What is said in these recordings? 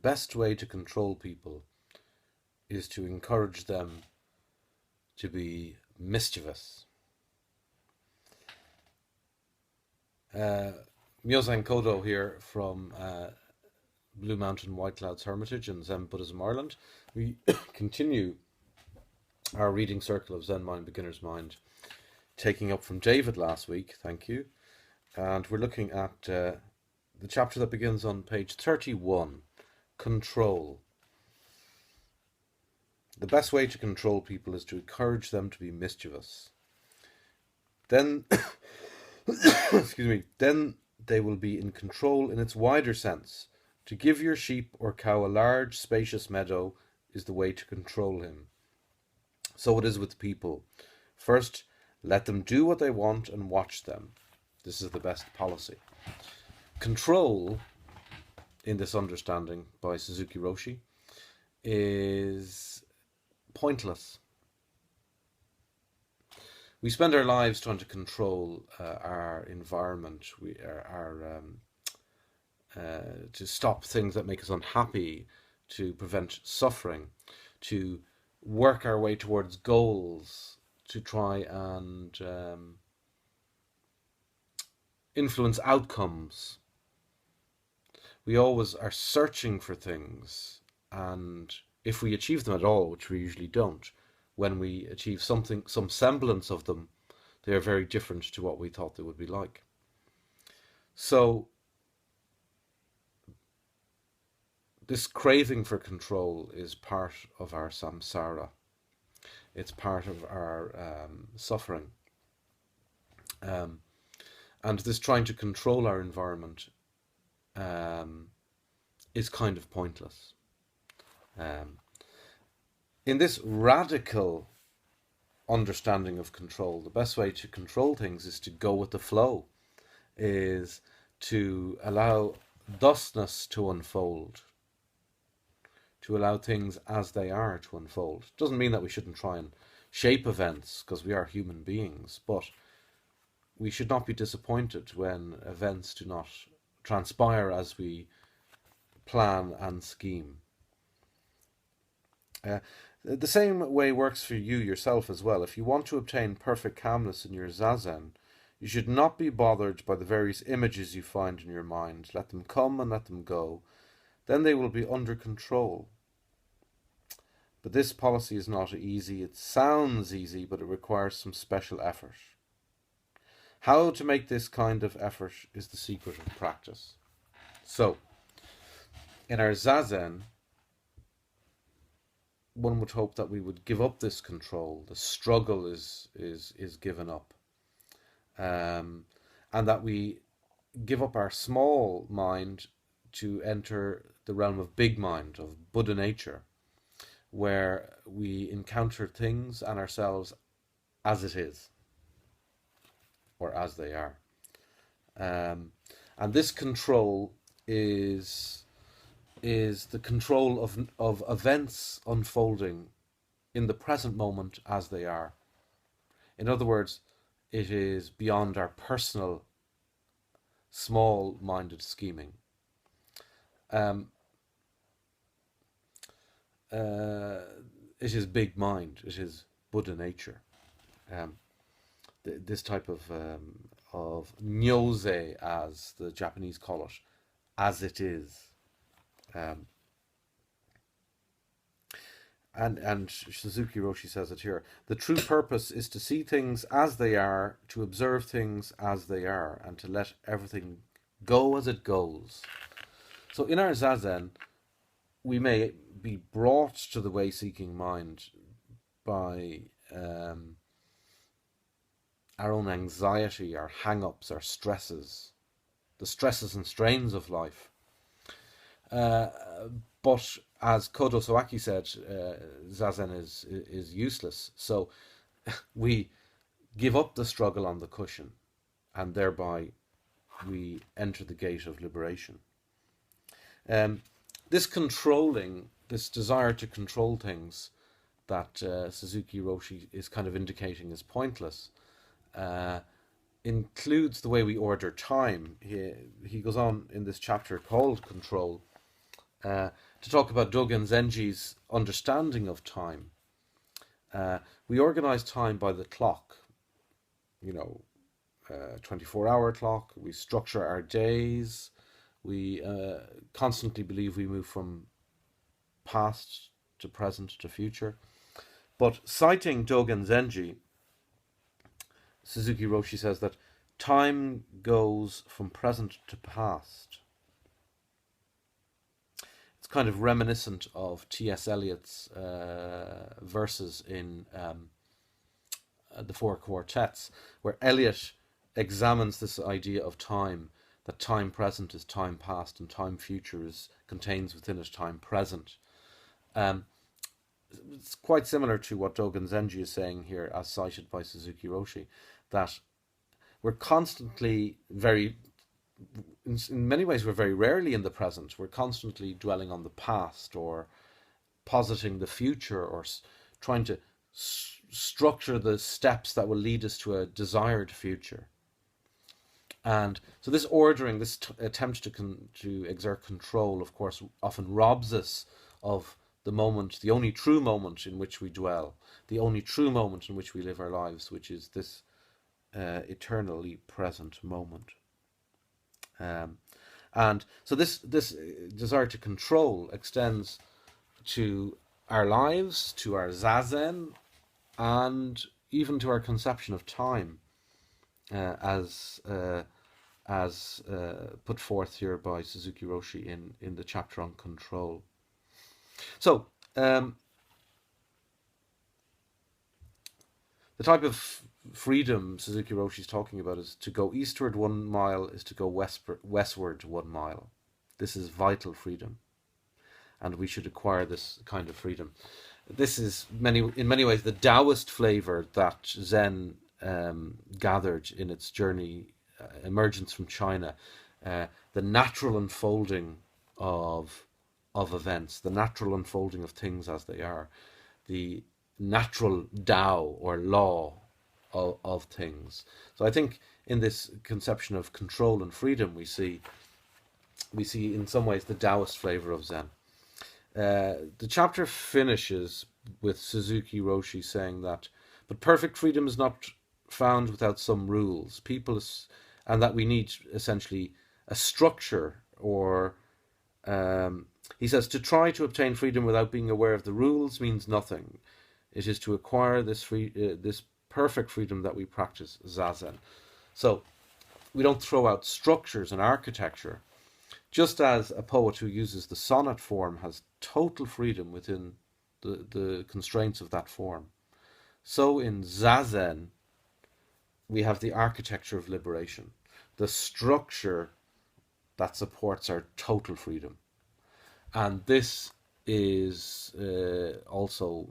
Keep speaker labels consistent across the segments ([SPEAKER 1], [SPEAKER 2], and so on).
[SPEAKER 1] best way to control people is to encourage them to be mischievous. Myosan Kodo here from Blue Mountain White Clouds Hermitage in Zen Buddhism Ireland. We continue our reading circle of Zen Mind, Beginner's Mind, taking up from David last week, thank you. And we're looking at the chapter that begins on page 31, Control. The best way to control people is to encourage them to be mischievous. Then, excuse me, then they will be in control in its wider sense. To give your sheep or cow a large, spacious meadow is the way to control him. So it is with people. First, let them do what they want and watch them. This is the best policy. Control, in this understanding by Suzuki Roshi, is pointless. We spend our lives trying to control our environment, to stop things that make us unhappy, to prevent suffering, to work our way towards goals, to try and influence outcomes. We always are searching for things, and if we achieve them at all, which we usually don't, when we achieve something, some semblance of them, they are very different to what we thought they would be like. So this craving for control is part of our samsara. It's part of our suffering. And this trying to control our environment is kind of pointless. In this radical understanding of control, the best way to control things is to go with the flow, is to allow thusness to unfold, to allow things as they are to unfold. Doesn't mean that we shouldn't try and shape events, because we are human beings, but we should not be disappointed when events do not transpire as we plan and scheme. The same way works for you yourself as well. If you want to obtain perfect calmness in your zazen, you should not be bothered by the various images you find in your mind. Let them come and let them go. Then they will be under control. But this policy is not easy. It sounds easy, but it requires some special effort. How to make this kind of effort is the secret of practice. So, in our zazen, one would hope that we would give up this control. The struggle is given up. And that we give up our small mind to enter the realm of big mind, of Buddha nature, where we encounter things and ourselves as it is, or as they are. And this control is the control of events unfolding in the present moment as they are. In other words, it is beyond our personal small-minded scheming. It is big mind. It is Buddha nature. This type of nyose, as the Japanese call it, as it is. And Suzuki Roshi says it here. The true purpose is to see things as they are, to observe things as they are, and to let everything go as it goes. So in our zazen, we may be brought to the way-seeking mind by our own anxiety, our hang-ups, our stresses, the stresses and strains of life. But as Kodo Sawaki said, zazen is useless. So we give up the struggle on the cushion, and thereby we enter the gate of liberation. This desire to control things that Suzuki Roshi is kind of indicating is pointless, includes the way we order time. He goes on in this chapter called Control to talk about Dogen Zenji's understanding of time. We organize time by the clock, 24-hour clock. We structure our days. We constantly believe we move from past to present to future. But citing Dogen Zenji, Suzuki Roshi says that time goes from present to past. It's kind of reminiscent of T.S. Eliot's verses in the Four Quartets, where Eliot examines this idea of time, that time present is time past and time future contains within it time present. It's quite similar to what Dogen Zenji is saying here, as cited by Suzuki Roshi, that we're constantly in many ways, we're very rarely in the present. We're constantly dwelling on the past or positing the future or trying to structure the steps that will lead us to a desired future. And so this ordering, this attempt to exert control, of course, often robs us of the moment, the only true moment in which we dwell, the only true moment in which we live our lives, which is this eternally present moment. And so this desire to control extends to our lives, to our zazen, and even to our conception of time, as put forth here by Suzuki Roshi in the chapter on control. So the type of freedom Suzuki Roshi is talking about is to go eastward 1 mile is to go westward 1 mile. This is vital freedom, and we should acquire this kind of freedom. This is in many ways the Taoist flavor that Zen gathered in its journey, emergence from China, the natural unfolding of events, the natural unfolding of things as they are, the natural Tao or law of things. So I think in this conception of control and freedom, we see in some ways the Taoist flavor of Zen. The chapter finishes with Suzuki Roshi saying that, but perfect freedom is not found without some rules. And that we need essentially a structure, or he says, to try to obtain freedom without being aware of the rules means nothing. It is to acquire this perfect freedom that we practice zazen. So we don't throw out structures and architecture. Just as a poet who uses the sonnet form has total freedom within the constraints of that form, so in zazen we have the architecture of liberation, the structure that supports our total freedom. And this is also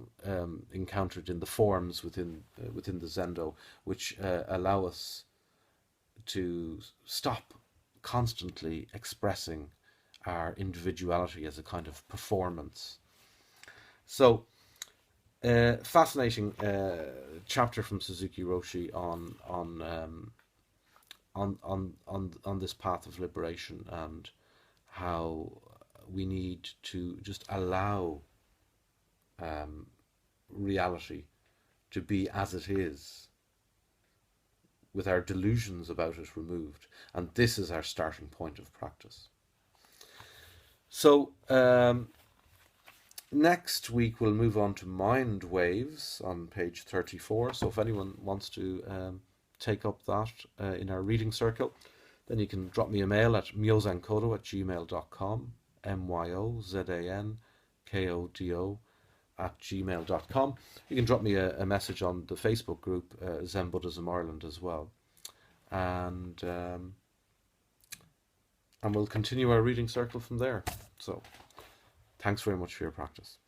[SPEAKER 1] encountered in the forms within the Zendo, which allow us to stop constantly expressing our individuality as a kind of performance. So, fascinating chapter from Suzuki Roshi on this path of liberation, and how we need to just allow reality to be as it is, with our delusions about it removed. And this is our starting point of practice. So next week we'll move on to mind waves on page 34. So if anyone wants to take up that in our reading circle, then you can drop me a mail at myozankodo@gmail.com, myozankodo@gmail.com. You can drop me a message on the Facebook group Zen Buddhism Ireland as well, and we'll continue our reading circle from there. So thanks very much for your practice.